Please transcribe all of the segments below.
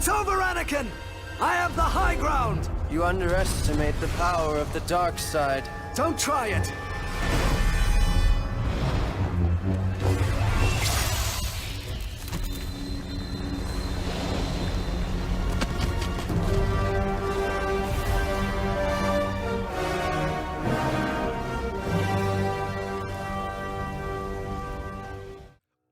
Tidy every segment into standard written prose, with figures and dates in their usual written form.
It's over, Anakin! I have the high ground! You underestimate the power of the dark side. Don't try it!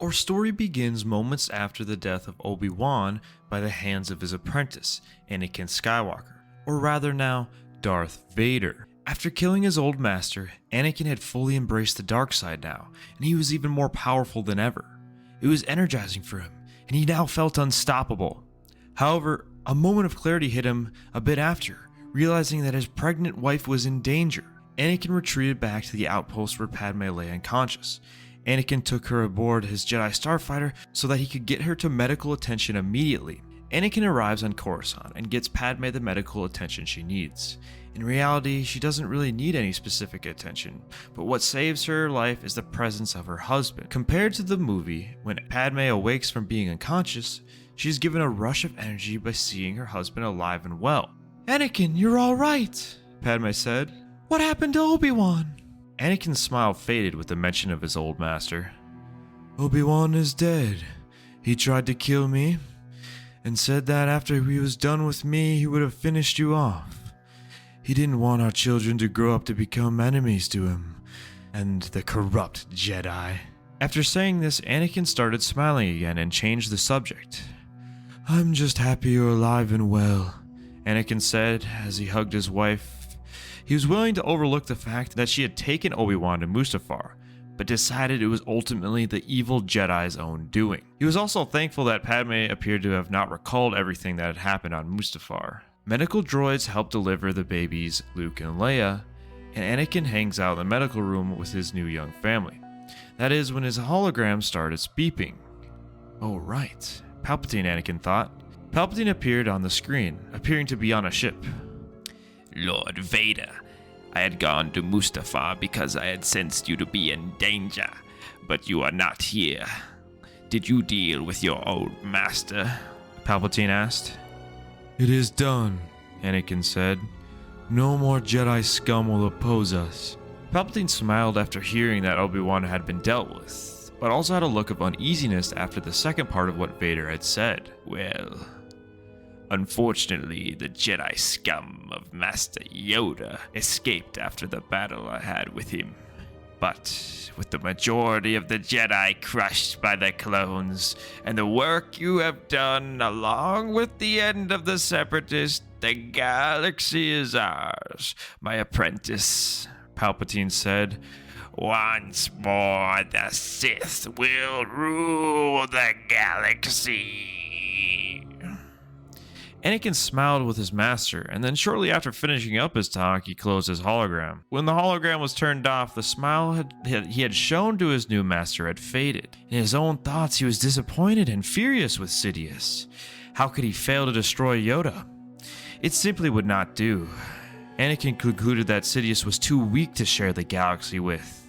Our story begins moments after the death of Obi-Wan by the hands of his apprentice, Anakin Skywalker, or rather now, Darth Vader. After killing his old master, Anakin had fully embraced the dark side now, and he was even more powerful than ever. It was energizing for him, and he now felt unstoppable. However, a moment of clarity hit him a bit after, realizing that his pregnant wife was in danger. Anakin retreated back to the outpost where Padme lay unconscious. Anakin took her aboard his Jedi Starfighter so that he could get her to medical attention immediately. Anakin arrives on Coruscant and gets Padme the medical attention she needs. In reality, she doesn't really need any specific attention, but what saves her life is the presence of her husband. Compared to the movie, when Padme awakes from being unconscious, she's given a rush of energy by seeing her husband alive and well. "Anakin, you're alright," Padme said. "What happened to Obi-Wan?" Anakin's smile faded with the mention of his old master. "Obi-Wan is dead. He tried to kill me, and said that after he was done with me, he would have finished you off. He didn't want our children to grow up to become enemies to him, and the corrupt Jedi." After saying this, Anakin started smiling again and changed the subject. "I'm just happy you're alive and well," Anakin said as he hugged his wife. He was willing to overlook the fact that she had taken Obi-Wan to Mustafar, but decided it was ultimately the evil Jedi's own doing. He was also thankful that Padme appeared to have not recalled everything that had happened on Mustafar. Medical droids help deliver the babies, Luke and Leia, and Anakin hangs out in the medical room with his new young family. That is when his hologram started beeping. Oh right, Palpatine, Anakin thought. Palpatine appeared on the screen, appearing to be on a ship. "Lord Vader, I had gone to Mustafar because I had sensed you to be in danger, but you are not here. Did you deal with your old master?" Palpatine asked. "It is done," Anakin said. "No more Jedi scum will oppose us." Palpatine smiled after hearing that Obi-Wan had been dealt with, but also had a look of uneasiness after the second part of what Vader had said. "Well, unfortunately, the Jedi scum of Master Yoda escaped after the battle I had with him. But with the majority of the Jedi crushed by the clones, and the work you have done along with the end of the Separatists, the galaxy is ours, my apprentice," Palpatine said. "Once more, the Sith will rule the galaxy." Anakin smiled with his master, and then shortly after finishing up his talk, he closed his hologram. When the hologram was turned off, the smile he had shown to his new master had faded. In his own thoughts, he was disappointed and furious with Sidious. How could he fail to destroy Yoda? It simply would not do. Anakin concluded that Sidious was too weak to share the galaxy with.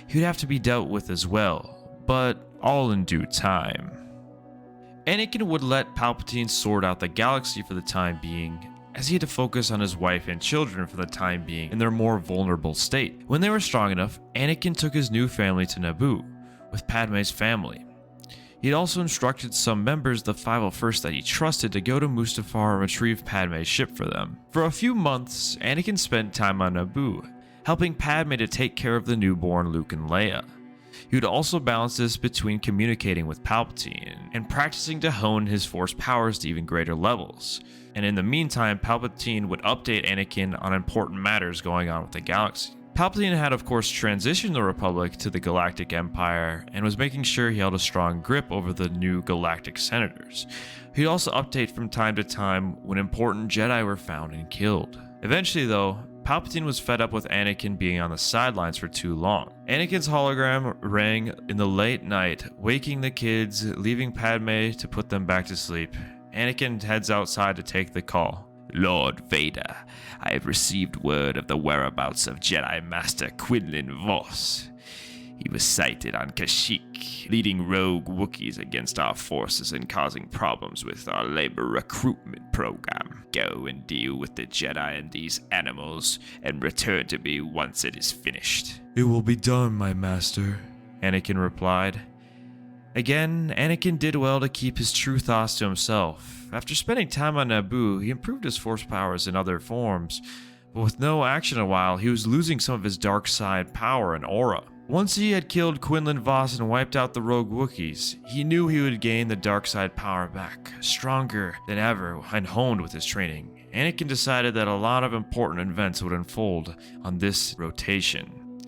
He would have to be dealt with as well, but all in due time. Anakin would let Palpatine sort out the galaxy for the time being, as he had to focus on his wife and children for the time being in their more vulnerable state. When they were strong enough, Anakin took his new family to Naboo, with Padme's family. He had also instructed some members of the 501st that he trusted to go to Mustafar and retrieve Padme's ship for them. For a few months, Anakin spent time on Naboo, helping Padme to take care of the newborn Luke and Leia. He would also balance this between communicating with Palpatine and practicing to hone his Force powers to even greater levels. And in the meantime, Palpatine would update Anakin on important matters going on with the galaxy. Palpatine had of course transitioned the Republic to the Galactic Empire and was making sure he held a strong grip over the new Galactic Senators. He'd also update from time to time when important Jedi were found and killed. Eventually though, Palpatine was fed up with Anakin being on the sidelines for too long. Anakin's hologram rang in the late night, waking the kids, leaving Padme to put them back to sleep. Anakin heads outside to take the call. "Lord Vader, I have received word of the whereabouts of Jedi Master Quinlan Vos. He was sighted on Kashyyyk, leading rogue Wookiees against our forces and causing problems with our labor recruitment program. Go and deal with the Jedi and these animals, and return to me once it is finished. It will be done, my master, Anakin replied. Again, Anakin did well to keep his true thoughts to himself. After spending time on Naboo, he improved his force powers in other forms, but with no action in a while, he was losing some of his dark side power and aura. Once he had killed Quinlan Vos and wiped out the rogue Wookiees, he knew he would gain the dark side power back, stronger than ever and honed with his training. Anakin decided that a lot of important events would unfold on this rotation.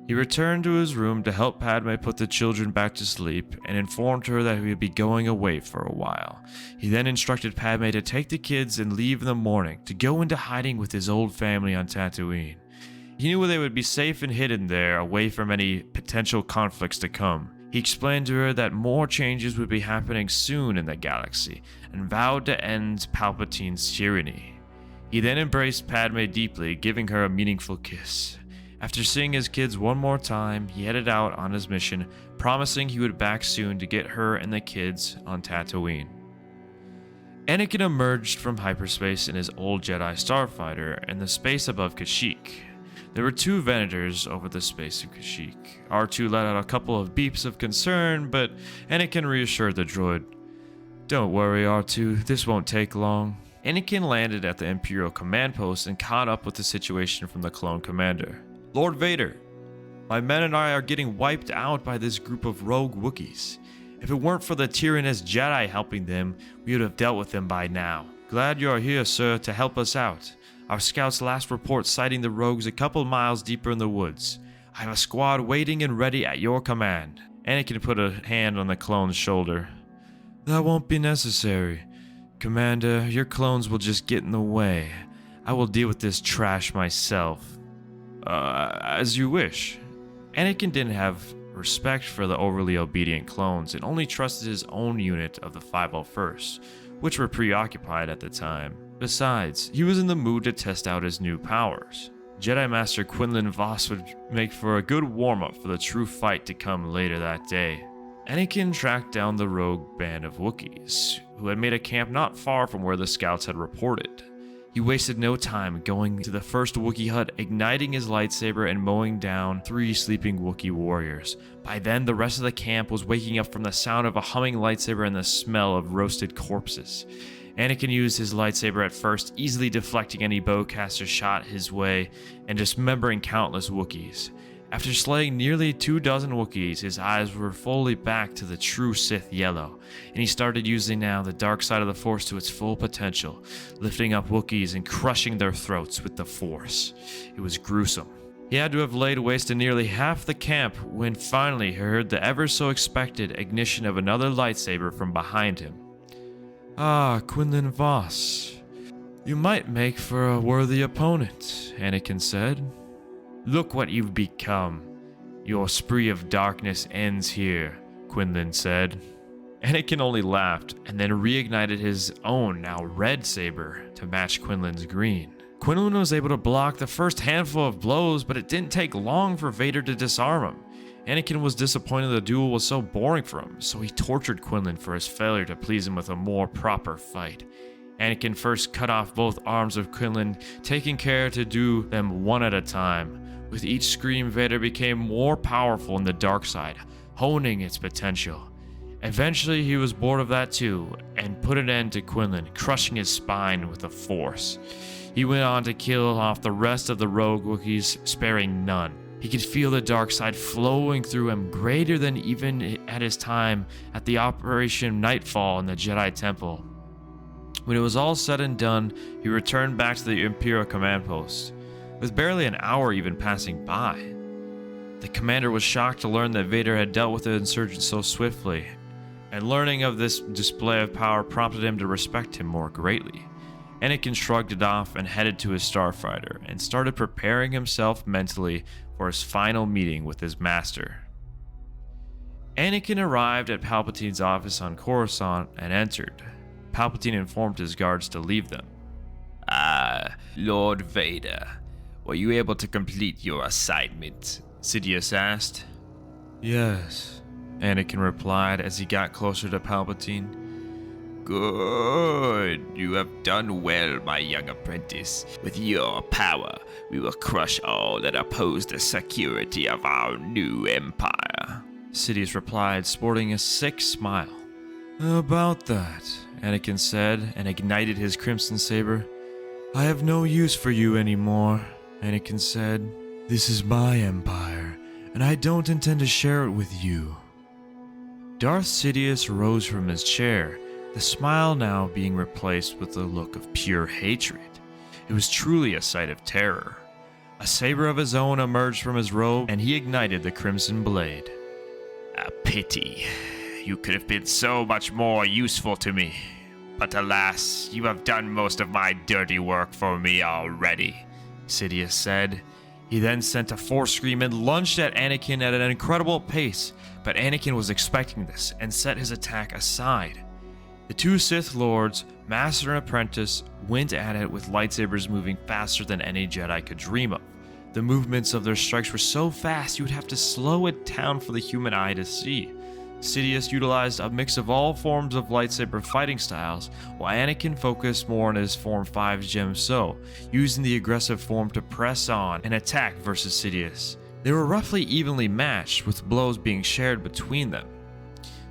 He returned to his room to help Padme put the children back to sleep and informed her that he would be going away for a while. He then instructed Padme to take the kids and leave in the morning to go into hiding with his old family on Tatooine. He knew they would be safe and hidden there, away from any potential conflicts to come. He explained to her that more changes would be happening soon in the galaxy, and vowed to end Palpatine's tyranny. He then embraced Padme deeply, giving her a meaningful kiss. After seeing his kids one more time, he headed out on his mission, promising he would back soon to get her and the kids on Tatooine. Anakin emerged from hyperspace in his old Jedi starfighter in the space above Kashyyyk. There were 2 Venators over the space of Kashyyyk. R2 let out a couple of beeps of concern, but Anakin reassured the droid. "Don't worry, R2, this won't take long." Anakin landed at the Imperial command post and caught up with the situation from the clone commander. "Lord Vader, my men and I are getting wiped out by this group of rogue Wookiees. If it weren't for the tyrannous Jedi helping them, we would have dealt with them by now. Glad you are here, sir, to help us out. Our scouts last report sighting the rogues a couple miles deeper in the woods. I have a squad waiting and ready at your command." Anakin put a hand on the clone's shoulder. "That won't be necessary. Commander, your clones will just get in the way. I will deal with this trash myself." As you wish." Anakin didn't have respect for the overly obedient clones and only trusted his own unit of the 501st, which were preoccupied at the time. Besides, he was in the mood to test out his new powers. Jedi Master Quinlan Vos would make for a good warm-up for the true fight to come later that day. Anakin tracked down the rogue band of Wookiees, who had made a camp not far from where the scouts had reported. He wasted no time going to the first Wookiee hut, igniting his lightsaber and mowing down 3 sleeping Wookiee warriors. By then, the rest of the camp was waking up from the sound of a humming lightsaber and the smell of roasted corpses. Anakin used his lightsaber at first, easily deflecting any bowcaster shot his way and dismembering countless Wookiees. After slaying nearly 24 Wookiees, his eyes were fully back to the true Sith yellow, and he started using now the dark side of the Force to its full potential, lifting up Wookiees and crushing their throats with the Force. It was gruesome. He had to have laid waste to nearly half the camp when finally he heard the ever-so-expected ignition of another lightsaber from behind him. "Ah, Quinlan Vos. You might make for a worthy opponent," Anakin said. "Look what you've become. Your spree of darkness ends here," Quinlan said. Anakin only laughed and then reignited his own now red saber to match Quinlan's green. Quinlan was able to block the first handful of blows, but it didn't take long for Vader to disarm him. Anakin was disappointed the duel was so boring for him, so he tortured Quinlan for his failure to please him with a more proper fight. Anakin first cut off both arms of Quinlan, taking care to do them one at a time. With each scream, Vader became more powerful in the dark side, honing its potential. Eventually, he was bored of that too, and put an end to Quinlan, crushing his spine with the Force. He went on to kill off the rest of the rogue Wookiees, sparing none. He could feel the dark side flowing through him, greater than even at his time at the Operation Nightfall in the Jedi Temple. When it was all said and done, he returned back to the Imperial command post, with barely an hour even passing by. The commander was shocked to learn that Vader had dealt with the insurgents so swiftly, and learning of this display of power prompted him to respect him more greatly. Anakin shrugged it off and headed to his starfighter, and started preparing himself mentally for his final meeting with his master. Anakin arrived at Palpatine's office on Coruscant and entered. Palpatine informed his guards to leave them. "Ah, Lord Vader, were you able to complete your assignment?" Sidious asked. Yes, Anakin replied as he got closer to Palpatine. Good. You have done well, my young apprentice. With your power, we will crush all that oppose the security of our new empire. Sidious replied, sporting a sick smile. About that, Anakin said, and ignited his crimson saber. I have no use for you anymore, Anakin said. This is my empire, and I don't intend to share it with you. Darth Sidious rose from his chair, the smile now being replaced with a look of pure hatred. It was truly a sight of terror. A saber of his own emerged from his robe, and he ignited the crimson blade. A pity. You could have been so much more useful to me. But alas, you have done most of my dirty work for me already, Sidious said. He then sent a force scream and lunged at Anakin at an incredible pace, but Anakin was expecting this and set his attack aside. The two Sith Lords, Master and Apprentice, went at it with lightsabers moving faster than any Jedi could dream of. The movements of their strikes were so fast you would have to slow it down for the human eye to see. Sidious utilized a mix of all forms of lightsaber fighting styles, while Anakin focused more on his Form 5 Gem So, using the aggressive form to press on and attack versus Sidious. They were roughly evenly matched, with blows being shared between them.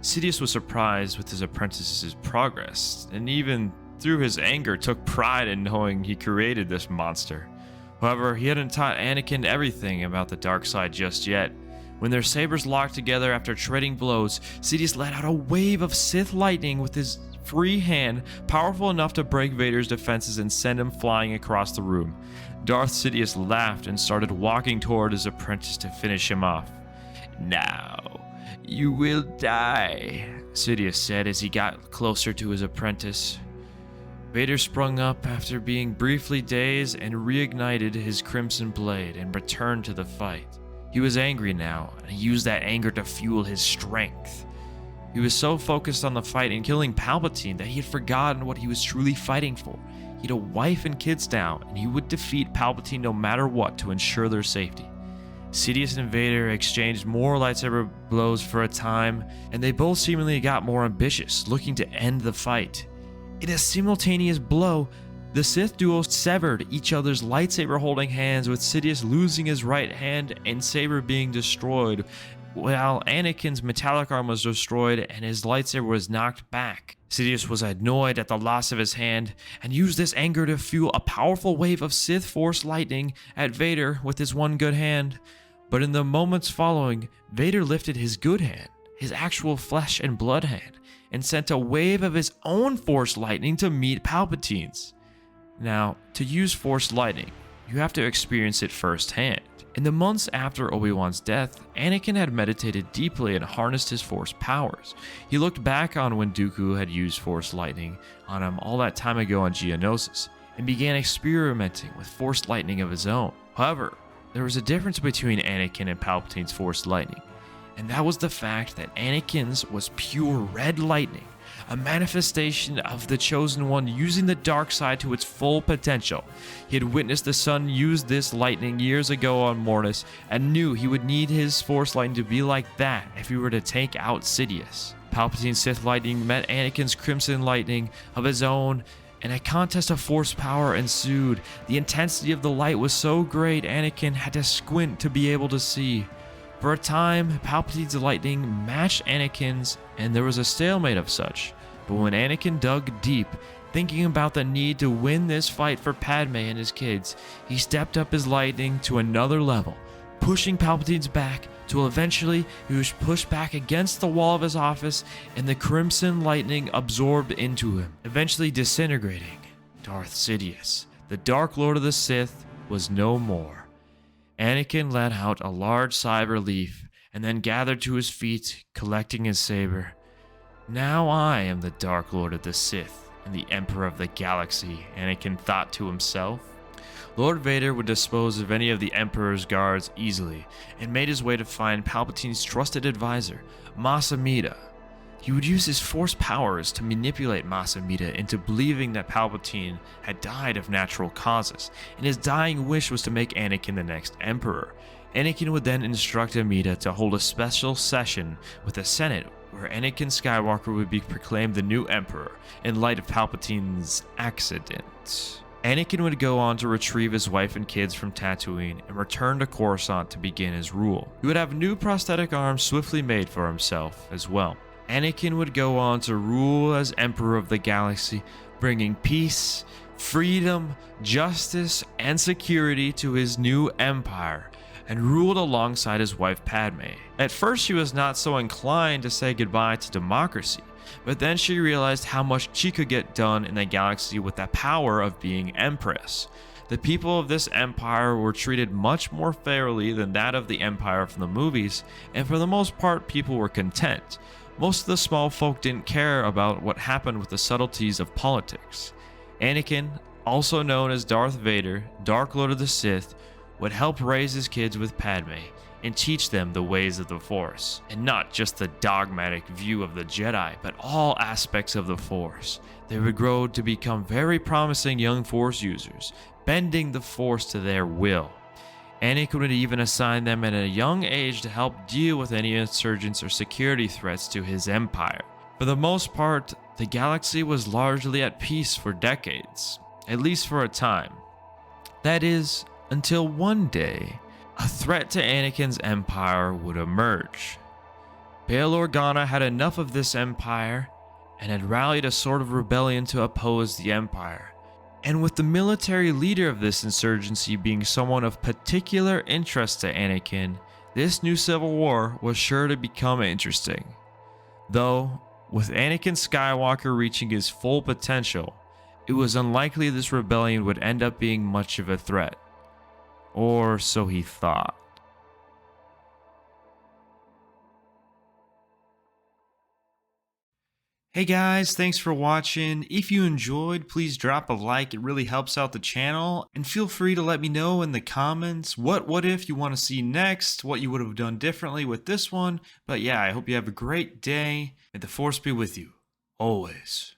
Sidious was surprised with his apprentice's progress, and even through his anger took pride in knowing he created this monster. However, he hadn't taught Anakin everything about the dark side just yet. When their sabers locked together after trading blows, Sidious let out a wave of Sith lightning with his free hand, powerful enough to break Vader's defenses and send him flying across the room. Darth Sidious laughed and started walking toward his apprentice to finish him off. Now, you will die, Sidious said as he got closer to his apprentice. Vader sprung up after being briefly dazed and reignited his crimson blade and returned to the fight. He was angry now, and he used that anger to fuel his strength. He was so focused on the fight and killing Palpatine that he had forgotten what he was truly fighting for. He had a wife and kids now, and he would defeat Palpatine no matter what to ensure their safety. Sidious and Vader exchanged more lightsaber blows for a time, and they both seemingly got more ambitious, looking to end the fight. In a simultaneous blow, the Sith duo severed each other's lightsaber holding hands, with Sidious losing his right hand and saber being destroyed, while Anakin's metallic arm was destroyed and his lightsaber was knocked back. Sidious was annoyed at the loss of his hand and used this anger to fuel a powerful wave of Sith Force lightning at Vader with his one good hand. But in the moments following, Vader lifted his good hand, his actual flesh and blood hand, and sent a wave of his own Force lightning to meet Palpatine's. Now, to use Force lightning, you have to experience it firsthand. In the months after Obi-Wan's death, Anakin had meditated deeply and harnessed his Force powers. He looked back on when Dooku had used Force lightning on him all that time ago on Geonosis, and began experimenting with Force lightning of his own. However, there was a difference between Anakin and Palpatine's Force lightning, and that was the fact that Anakin's was pure red lightning, a manifestation of the Chosen One using the dark side to its full potential. He had witnessed the Son use this lightning years ago on Mortis, and knew he would need his Force lightning to be like that if he were to take out Sidious. Palpatine's Sith lightning met Anakin's crimson lightning of his own, and a contest of Force power ensued. The intensity of the light was so great, Anakin had to squint to be able to see. For a time, Palpatine's lightning matched Anakin's, and there was a stalemate of such. But when Anakin dug deep, thinking about the need to win this fight for Padme and his kids, he stepped up his lightning to another level, pushing Palpatine's back till eventually he was pushed back against the wall of his office and the crimson lightning absorbed into him, eventually disintegrating. Darth Sidious, the Dark Lord of the Sith, was no more. Anakin let out a large sigh of relief and then gathered to his feet, collecting his saber. Now I am the Dark Lord of the Sith and the Emperor of the Galaxy, Anakin thought to himself. Lord Vader would dispose of any of the Emperor's guards easily, and made his way to find Palpatine's trusted advisor, Mas Amedda. He would use his Force powers to manipulate Mas Amedda into believing that Palpatine had died of natural causes, and his dying wish was to make Anakin the next Emperor. Anakin would then instruct Amida to hold a special session with the Senate where Anakin Skywalker would be proclaimed the new Emperor in light of Palpatine's accident. Anakin would go on to retrieve his wife and kids from Tatooine and return to Coruscant to begin his rule. He would have new prosthetic arms swiftly made for himself as well. Anakin would go on to rule as Emperor of the Galaxy, bringing peace, freedom, justice, and security to his new empire, and ruled alongside his wife Padme. At first she was not so inclined to say goodbye to democracy, but then she realized how much she could get done in the galaxy with the power of being Empress. The people of this empire were treated much more fairly than that of the empire from the movies, and for the most part people were content. Most of the small folk didn't care about what happened with the subtleties of politics. Anakin, also known as Darth Vader, Dark Lord of the Sith, would help raise his kids with Padme and teach them the ways of the Force, and not just the dogmatic view of the Jedi, but all aspects of the Force. They would grow to become very promising young Force users, bending the Force to their will. Anakin would even assign them at a young age to help deal with any insurgents or security threats to his empire. For the most part, the galaxy was largely at peace for decades, at least for a time. That is, until one day, a threat to Anakin's empire would emerge. Bail Organa had enough of this empire and had rallied a sort of rebellion to oppose the empire. And with the military leader of this insurgency being someone of particular interest to Anakin, this new civil war was sure to become interesting. Though, with Anakin Skywalker reaching his full potential, it was unlikely this rebellion would end up being much of a threat. Or so he thought. Hey guys, thanks for watching. If you enjoyed, please drop a like. It really helps out the channel. And feel free to let me know in the comments what if you want to see next, what you would have done differently with this one. But yeah, I hope you have a great day. May the Force be with you, always.